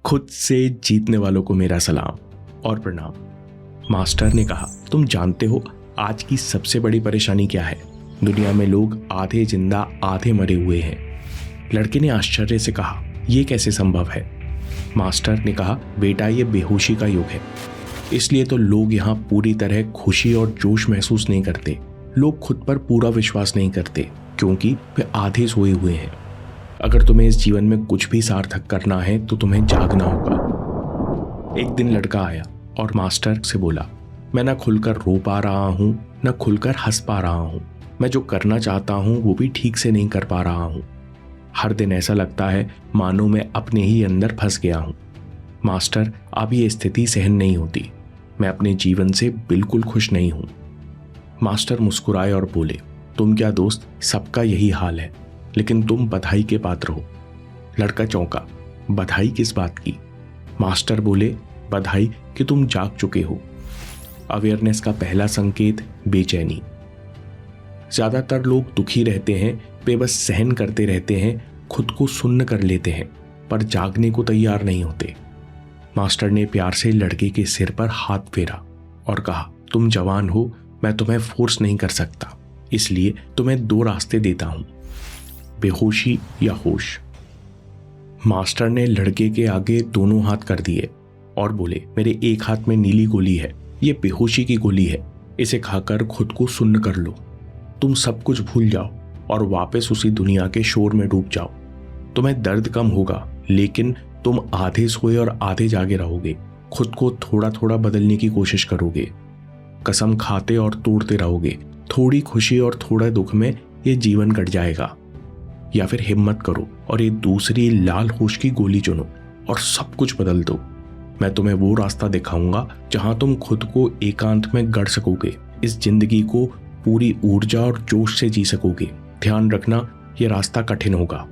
खुद से जीतने वालों को मेरा सलाम और प्रणाम। मास्टर ने कहा, तुम जानते हो आज की सबसे बड़ी परेशानी क्या है? दुनिया में लोग आधे जिंदा आधे मरे हुए हैं। लड़के ने आश्चर्य से कहा, यह कैसे संभव है? मास्टर ने कहा, बेटा ये बेहोशी का युग है, इसलिए तो लोग यहाँ पूरी तरह खुशी और जोश महसूस नहीं करते। लोग खुद पर पूरा विश्वास नहीं करते क्योंकि वे आधे सोए हुए हैं। अगर तुम्हें इस जीवन में कुछ भी सार्थक करना है तो तुम्हें जागना होगा। एक दिन लड़का आया और मास्टर से बोला, मैं ना खुलकर रो पा रहा हूँ न खुलकर हंस पा रहा हूँ। मैं जो करना चाहता हूँ वो भी ठीक से नहीं कर पा रहा हूँ। हर दिन ऐसा लगता है मानो मैं अपने ही अंदर फंस गया हूँ। मास्टर, अब ये स्थिति सहन नहीं होती। मैं अपने जीवन से बिल्कुल खुश नहीं हूँ। मास्टर मुस्कुराए और बोले, तुम क्या दोस्त, सबका यही हाल है, लेकिन तुम बधाई के पात्र हो। लड़का चौंका, बधाई किस बात की? मास्टर बोले, बधाई कि तुम जाग चुके हो। अवेयरनेस का पहला संकेत बेचैनी। ज्यादातर लोग दुखी रहते हैं, वे बस सहन करते रहते हैं, खुद को सुन्न कर लेते हैं, पर जागने को तैयार नहीं होते। मास्टर ने प्यार से लड़के के सिर पर हाथ फेरा और कहा, तुम जवान हो, मैं तुम्हें फोर्स नहीं कर सकता, इसलिए तुम्हें दो रास्ते देता हूं, बेहोशी या होश। मास्टर ने लड़के के आगे दोनों हाथ कर दिए और बोले, मेरे एक हाथ में नीली गोली है, ये बेहोशी की गोली है, इसे खाकर खुद को सुन्न कर लो। तुम सब कुछ भूल जाओ और वापस उसी दुनिया के शोर में डूब जाओ। तुम्हें दर्द कम होगा, लेकिन तुम आधे सोए और आधे जागे रहोगे। खुद को थोड़ा थोड़ा बदलने की कोशिश करोगे, कसम खाते और तोड़ते रहोगे। थोड़ी खुशी और थोड़ा दुख में ये जीवन कट जाएगा। या फिर हिम्मत करो और ये दूसरी लाल होश की गोली चुनो और सब कुछ बदल दो। मैं तुम्हें वो रास्ता दिखाऊंगा जहां तुम खुद को एकांत में गढ़ सकोगे, इस जिंदगी को पूरी ऊर्जा और जोश से जी सकोगे। ध्यान रखना, ये रास्ता कठिन होगा।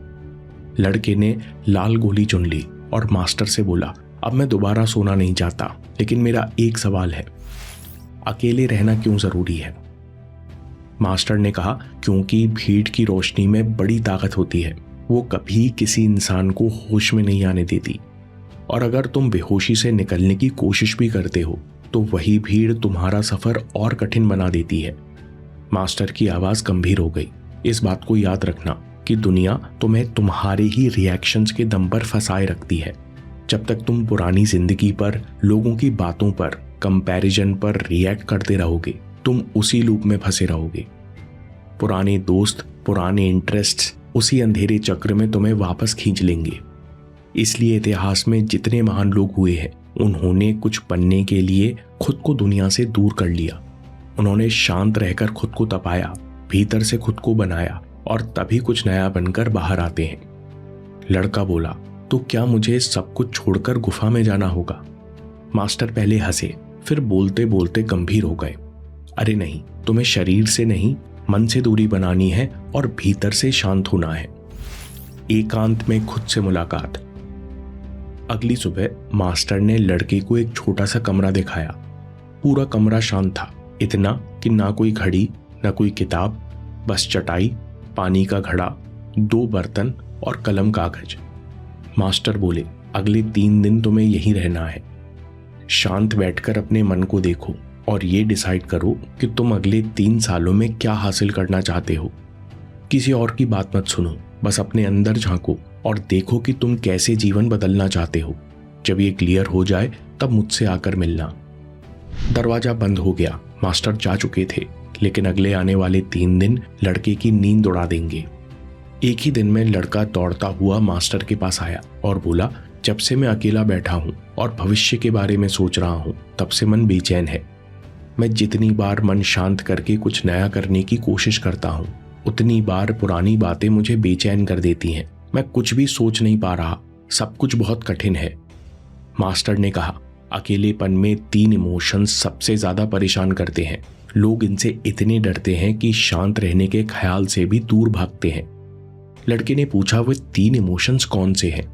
लड़के ने लाल गोली चुन ली और मास्टर से बोला, अब मैं दोबारा सोना नहीं चाहता, लेकिन मेरा एक सवाल है, अकेले रहना क्यों जरूरी है? मास्टर ने कहा, क्योंकि भीड़ की रोशनी में बड़ी ताकत होती है, वो कभी किसी इंसान को होश में नहीं आने देती। और अगर तुम बेहोशी से निकलने की कोशिश भी करते हो तो वही भीड़ तुम्हारा सफर और कठिन बना देती है। मास्टर की आवाज गंभीर हो गई, इस बात को याद रखना कि दुनिया तुम्हें तुम्हारे ही रिएक्शंस के दम पर फंसाए रखती है। जब तक तुम पुरानी जिंदगी पर, लोगों की बातों पर, कंपैरिजन पर रिएक्ट करते रहोगे, तुम उसी लूप में फंसे रहोगे। पुराने दोस्त, पुराने इंटरेस्ट्स उसी अंधेरे चक्र में तुम्हें वापस खींच लेंगे। इसलिए इतिहास में जितने महान लोग हुए हैं, उन्होंने कुछ बनने के लिए खुद को दुनिया से दूर कर लिया। उन्होंने शांत रहकर खुद को तपाया, भीतर से खुद को बनाया और तभी कुछ नया बनकर बाहर आते हैं। लड़का बोला, तो क्या मुझे सब कुछ छोड़कर गुफा में जाना होगा? मास्टर पहले हंसे, फिर बोलते बोलते गंभीर हो गए, अरे नहीं, तुम्हें शरीर से नहीं, मन से दूरी बनानी है और भीतर से शांत होना है। एकांत में खुद से मुलाकात। अगली सुबह मास्टर ने लड़के को एक छोटा सा कमरा दिखाया। पूरा कमरा शांत था, इतना कि ना कोई घड़ी, ना कोई किताब, बस चटाई, पानी का घड़ा, 2 बर्तन और कलम कागज। मास्टर बोले, अगले 3 दिन तुम्हें यहीं रहना है। शांत बैठकर अपने मन को देखो और ये डिसाइड करो कि तुम अगले 3 सालों में क्या हासिल करना चाहते हो। किसी और की बात मत सुनो, बस अपने अंदर झांको और देखो कि तुम कैसे जीवन बदलना चाहते हो। जब ये क्लियर हो जाए तब मुझसे आकर मिलना। दरवाजा बंद हो गया। मास्टर जा चुके थे, लेकिन अगले आने वाले 3 दिन लड़के की नींद उड़ा देंगे। एक ही दिन में लड़का दौड़ता हुआ मास्टर के पास आया और बोला, जब से मैं अकेला बैठा हूं और भविष्य के बारे में सोच रहा हूं, तब से मन बेचैन है। मैं जितनी बार मन शांत करके कुछ नया करने की कोशिश करता हूं, उतनी बार पुरानी बातें मुझे बेचैन कर देती हैं। मैं कुछ भी सोच नहीं पा रहा, सब कुछ बहुत कठिन है। मास्टर ने कहा, अकेलेपन में 3 इमोशंस सबसे ज्यादा परेशान करते हैं। लोग इनसे इतने डरते हैं कि शांत रहने के ख्याल से भी दूर भागते हैं। लड़के ने पूछा, वो 3 इमोशंस कौन से हैं?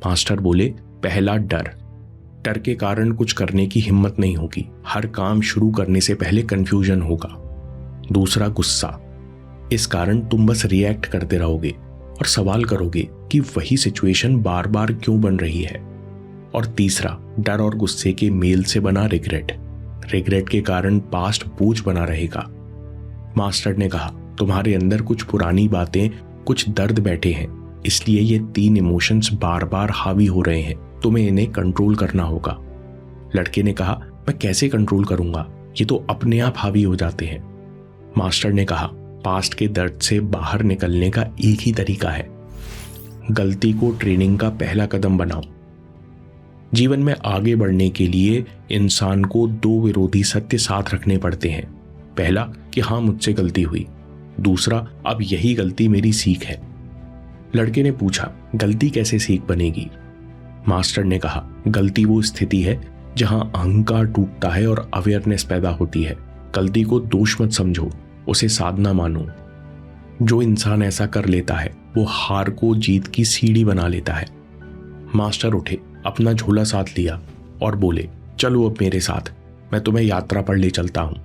मास्टर बोले, पहला डर। डर के कारण कुछ करने की हिम्मत नहीं होगी, हर काम शुरू करने से पहले कंफ्यूजन होगा। दूसरा गुस्सा, इस कारण तुम बस रिएक्ट करते रहोगे और सवाल करोगे कि वही सिचुएशन बार बार क्यों बन रही है। और तीसरा डर और गुस्से के मेल से बना रिग्रेट। रिग्रेट के कारण पास्ट बोझ बना रहेगा। मास्टर ने कहा, तुम्हारे अंदर कुछ पुरानी बातें, कुछ दर्द बैठे हैं, इसलिए ये 3 इमोशंस बार बार हावी हो रहे हैं। तुम्हें इन्हें कंट्रोल करना होगा। लड़के ने कहा, मैं कैसे कंट्रोल करूंगा, ये तो अपने आप हावी हो जाते हैं। मास्टर ने कहा, पास्ट के दर्द से बाहर निकलने का एक ही तरीका है, गलती को ट्रेनिंग का पहला कदम बनाओ। जीवन में आगे बढ़ने के लिए इंसान को 2 विरोधी सत्य साथ रखने पड़ते हैं। पहला कि हाँ मुझसे गलती हुई, दूसरा अब यही गलती मेरी सीख है। लड़के ने पूछा, गलती कैसे सीख बनेगी? मास्टर ने कहा, गलती वो स्थिति है जहां अहंकार टूटता है और अवेयरनेस पैदा होती है। गलती को दोष मत समझो, उसे साधना मानो। जो इंसान ऐसा कर लेता है वो हार को जीत की सीढ़ी बना लेता है। मास्टर उठे, अपना झोला साथ लिया और बोले, चलो अब मेरे साथ, मैं तुम्हें यात्रा पर ले चलता हूं।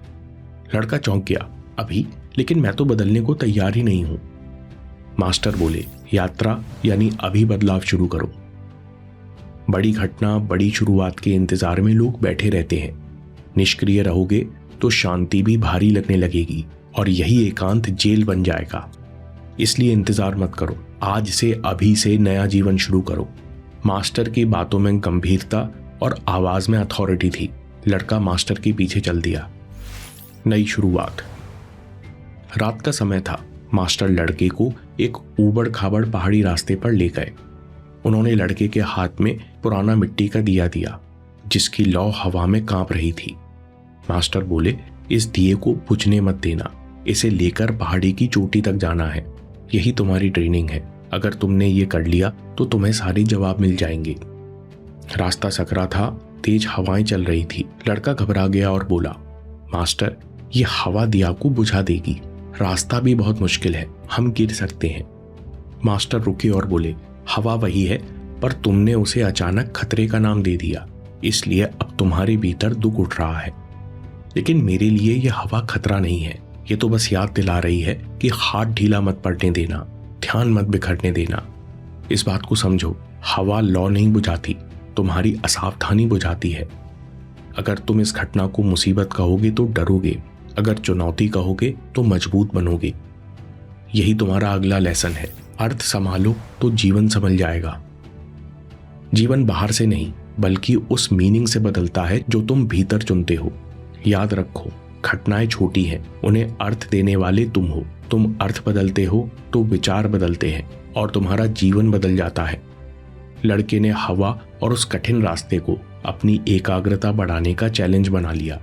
लड़का चौंक गया, अभी? लेकिन मैं तो बदलने को तैयार ही नहीं हूं। मास्टर बोले, यात्रा यानी अभी बदलाव शुरू करो। बड़ी घटना, बड़ी शुरुआत के इंतजार में लोग बैठे रहते हैं। निष्क्रिय रहोगे तो शांति भी भारी लगने लगेगी और यही एकांत जेल बन जाएगा। इसलिए इंतजार मत करो, आज से अभी से नया जीवन शुरू करो। मास्टर की बातों में गंभीरता और आवाज में अथॉरिटी थी। लड़का मास्टर के पीछे चल दिया। नई शुरुआत। रात का समय था। मास्टर लड़के को एक ऊबड़ खाबड़ पहाड़ी रास्ते पर ले गए। उन्होंने लड़के के हाथ में पुराना मिट्टी का दिया दिया, जिसकी लौ हवा में कांप रही थी। मास्टर बोले, इस दिए को बुझने मत देना, इसे लेकर पहाड़ी की चोटी तक जाना है। यही तुम्हारी ट्रेनिंग है। अगर तुमने ये कर लिया तो तुम्हें सारे जवाब मिल जाएंगे। रास्ता सकरा था, तेज हवाएं चल रही थी। लड़का घबरा गया और बोला, मास्टर, ये हवा दिया को बुझा देगी, रास्ता भी बहुत मुश्किल है, हम गिर सकते हैं। मास्टर रुके और बोले, हवा वही है, पर तुमने उसे अचानक खतरे का नाम दे दिया, इसलिए अब तुम्हारे भीतर दुख उठ रहा है। लेकिन मेरे लिए यह हवा खतरा नहीं है, ये तो बस याद दिला रही है कि हाथ ढीला मत पड़ने देना, ध्यान मत बिखरने देना। इस बात को समझो, हवा लौ नहीं बुझाती, तुम्हारी असावधानी बुझाती है। अगर तुम इस घटना को मुसीबत कहोगे तो डरोगे, अगर चुनौती कहोगे तो मजबूत बनोगे। यही तुम्हारा अगला लेसन है। अर्थ संभालो तो जीवन संभल जाएगा। जीवन बाहर से नहीं बल्कि उस मीनिंग से बदलता है जो तुम भीतर चुनते हो। याद रखो, घटनाएं छोटी हैं, उन्हें अर्थ देने वाले तुम हो। तुम अर्थ बदलते हो तो विचार बदलते हैं और तुम्हारा जीवन बदल जाता है। लड़के ने हवा और उस कठिन रास्ते को अपनी एकाग्रता बढ़ाने का चैलेंज बना लिया।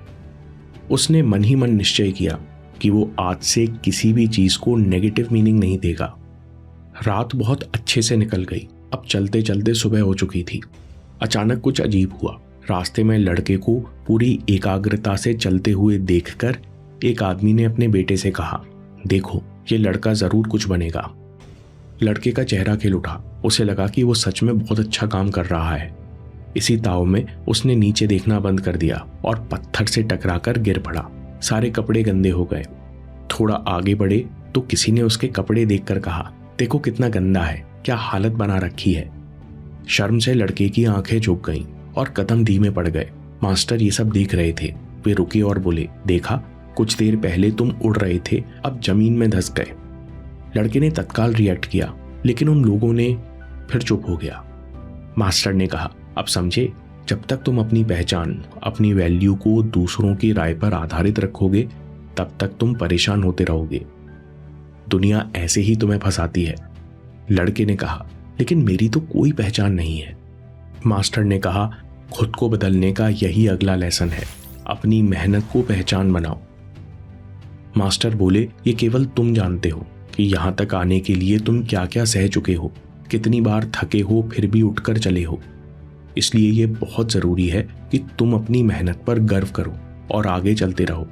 उसने मन ही मन निश्चय किया कि वो आज से किसी भी चीज को नेगेटिव मीनिंग नहीं देगा। रात बहुत अच्छे से निकल गई। अब चलते चलते सुबह हो चुकी थी। अचानक कुछ अजीब हुआ। रास्ते में लड़के को पूरी एकाग्रता से चलते हुए देखकर एक आदमी ने अपने बेटे से कहा, देखो, ये लड़का जरूर कुछ बनेगा। लड़के का चेहरा खिल उठा। उसे लगा कि वो सच में बहुत अच्छा काम कर रहा है। इसी ताव में उसने नीचे देखना बंद कर दिया और पत्थर से टकराकर गिर पड़ा। सारे कपड़े गंदे हो गए। थोड़ा आगे बढ़े तो किसी ने उसके कपड़े देखकर कहा, देखो कितना गंदा है, क्या हालत बना रखी है। शर्म से लड़के की आंखें झुक गईं और कदम धीमे पड़ गए। मास्टर ये सब देख रहे थे। वे रुके और बोले, देखा, कुछ देर पहले तुम उड़ रहे थे, अब जमीन में धंस गए। लड़के ने तत्काल रिएक्ट किया, लेकिन उन लोगों ने फिर चुप हो गया। मास्टर ने कहा, अब समझे, जब तक तुम अपनी पहचान, अपनी वैल्यू को दूसरों की राय पर आधारित रखोगे, तब तक तुम परेशान होते रहोगे। दुनिया ऐसे ही तुम्हें फंसाती है। लड़के ने कहा, लेकिन मेरी तो कोई पहचान नहीं है। मास्टर ने कहा, खुद को बदलने का यही अगला लेसन है। अपनी मेहनत को पहचान बनाओ। मास्टर बोले, ये केवल तुम जानते हो कि यहां तक आने के लिए तुम क्या क्या सह चुके हो, कितनी बार थके हो फिर भी उठकर चले हो। इसलिए ये बहुत जरूरी है कि तुम अपनी मेहनत पर गर्व करो और आगे चलते रहो।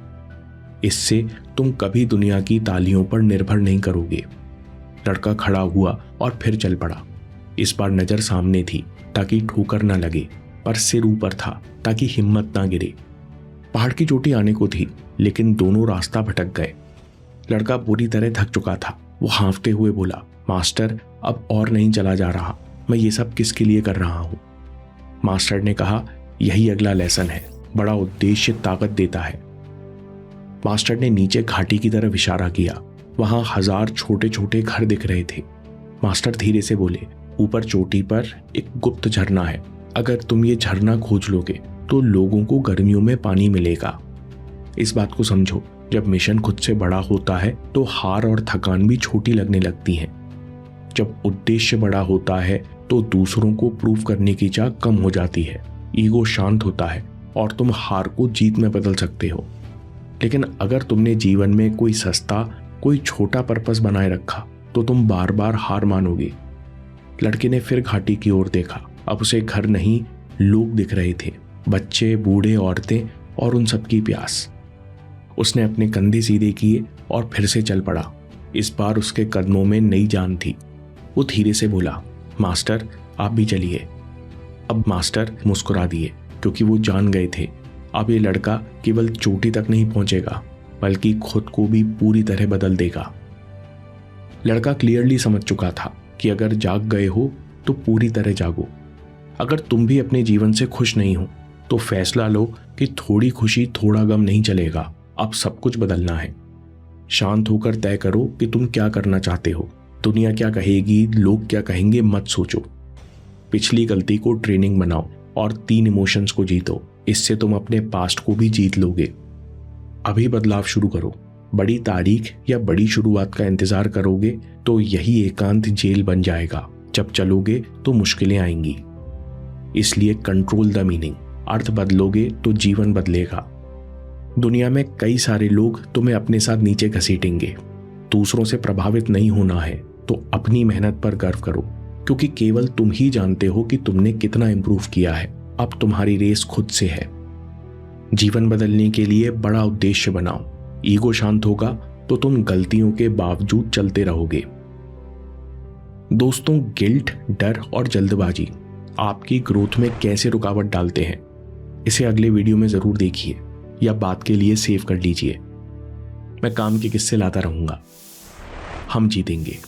इससे तुम कभी दुनिया की तालियों पर निर्भर नहीं करोगे। लड़का खड़ा हुआ और फिर चल पड़ा। इस बार नजर सामने थी ताकि ठोकर ना लगे, पर सिर ऊपर था ताकि हिम्मत ना गिरे। पहाड़ की चोटी आने को थी, लेकिन दोनों रास्ता भटक गए। लड़का पूरी तरह थक चुका था। वो हाँफते हुए बोला, मास्टर, अब और नहीं चला जा रहा। मैं ये सब किसके लिए कर रहा हूँ? मास्टर ने कहा, यही अगला लेसन है, बड़ा उद्देश्य ताकत देता है। मास्टर ने नीचे घाटी की तरफ इशारा किया। वहां 1000 छोटे छोटे घर दिख रहे थे। मास्टर धीरे से बोले, ऊपर चोटी पर एक गुप्त झरना है। अगर तुम ये झरना खोज लोगे तो लोगों को गर्मियों में पानी मिलेगा। इस बात को समझो, जब मिशन खुद से बड़ा होता है तो हार और थकान भी छोटी लगने लगती हैं। जब उद्देश्य बड़ा होता है तो दूसरों को प्रूव करने की चाह कम हो जाती है, ईगो शांत होता है और तुम हार को जीत में बदल सकते हो। लेकिन अगर तुमने जीवन में कोई सस्ता, कोई छोटा पर्पस बनाए रखा तो तुम बार बार हार मानोगे। लड़के ने फिर घाटी की ओर देखा। अब उसे घर नहीं, लोग दिख रहे थे, बच्चे, बूढ़े, औरतें और उन सबकी प्यास। उसने अपने कंधे सीधे किए और फिर से चल पड़ा। इस बार उसके कदमों में नई जान थी। वो धीरे से बोला, मास्टर आप भी चलिए। अब मास्टर मुस्कुरा दिए, क्योंकि वो जान गए थे अब ये लड़का केवल चोटी तक नहीं पहुंचेगा बल्कि खुद को भी पूरी तरह बदल देगा। लड़का क्लियरली समझ चुका था कि अगर जाग गए हो तो पूरी तरह जागो। अगर तुम भी अपने जीवन से खुश नहीं हो तो फैसला लो कि थोड़ी खुशी थोड़ा गम नहीं चलेगा, अब सब कुछ बदलना है। शांत होकर तय करो कि तुम क्या करना चाहते हो। दुनिया क्या कहेगी, लोग क्या कहेंगे मत सोचो। पिछली गलती को ट्रेनिंग बनाओ और 3 इमोशंस को जीतो। इससे तुम अपने पास्ट को भी जीत लोगे। अभी बदलाव शुरू करो। बड़ी तारीख या बड़ी शुरुआत का इंतजार करोगे तो यही एकांत जेल बन जाएगा। जब चलोगे तो मुश्किलें आएंगी। इसलिए कंट्रोल द मीनिंग। अर्थ बदलोगे तो जीवन बदलेगा। दुनिया में कई सारे लोग तुम्हें अपने साथ नीचे घसीटेंगे। दूसरों से प्रभावित नहीं होना है तो अपनी मेहनत पर गर्व करो, क्योंकि केवल तुम ही जानते हो कि तुमने कितना इंप्रूव किया है। अब तुम्हारी रेस खुद से है। जीवन बदलने के लिए बड़ा उद्देश्य बनाओ। ईगो शांत होगा तो तुम गलतियों के बावजूद चलते रहोगे। दोस्तों, गिल्ट, डर और जल्दबाजी आपकी ग्रोथ में कैसे रुकावट डालते हैं, इसे अगले वीडियो में जरूर देखिए या बात के लिए सेव कर लीजिए। मैं काम के किस्से लाता रहूंगा। हम जीतेंगे।